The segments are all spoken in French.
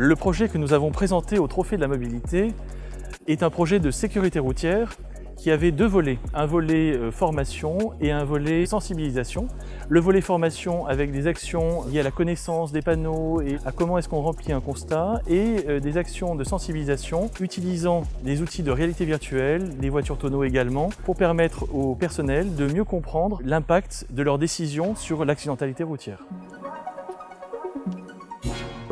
Le projet que nous avons présenté au Trophée de la mobilité est un projet de sécurité routière qui avait deux volets, un volet formation et un volet sensibilisation. Le volet formation avec des actions liées à la connaissance des panneaux et à comment est-ce qu'on remplit un constat, et des actions de sensibilisation utilisant des outils de réalité virtuelle, des voitures tonneaux également, pour permettre au personnel de mieux comprendre l'impact de leurs décisions sur l'accidentalité routière.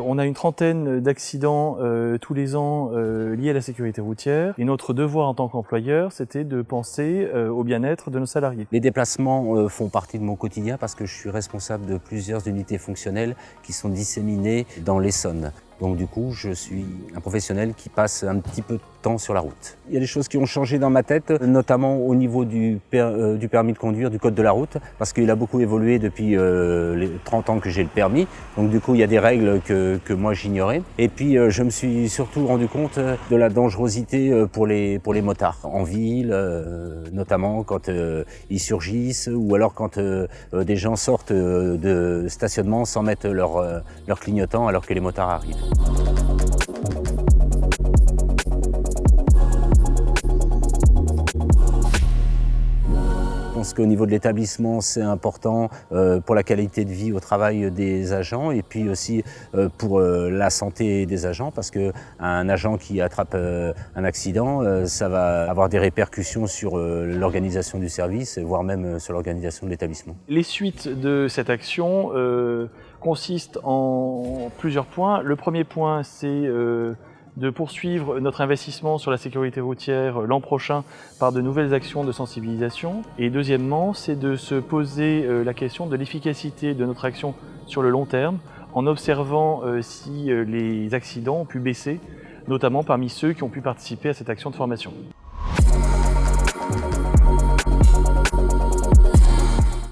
On a une trentaine d'accidents tous les ans liés à la sécurité routière, et notre devoir en tant qu'employeur, c'était de penser au bien-être de nos salariés. Les déplacements font partie de mon quotidien parce que je suis responsable de plusieurs unités fonctionnelles qui sont disséminées dans l'Essonne. Donc du coup, je suis un professionnel qui passe un petit peu de temps sur la route. Il y a des choses qui ont changé dans ma tête, notamment au niveau du permis de conduire, du code de la route, parce qu'il a beaucoup évolué depuis les 30 ans que j'ai le permis. Donc du coup, il y a des règles que moi j'ignorais. Et puis, je me suis surtout rendu compte de la dangerosité pour les motards en ville, notamment quand ils surgissent, ou alors quand des gens sortent de stationnement sans mettre leur clignotant alors que les motards arrivent. Je pense qu'au niveau de l'établissement, c'est important pour la qualité de vie au travail des agents, et puis aussi pour la santé des agents, parce qu'un agent qui attrape un accident, ça va avoir des répercussions sur l'organisation du service, voire même sur l'organisation de l'établissement. Les suites de cette action consistent en plusieurs points. Le premier point, c'est de poursuivre notre investissement sur la sécurité routière l'an prochain par de nouvelles actions de sensibilisation. Et deuxièmement, c'est de se poser la question de l'efficacité de notre action sur le long terme, en observant si les accidents ont pu baisser, notamment parmi ceux qui ont pu participer à cette action de formation.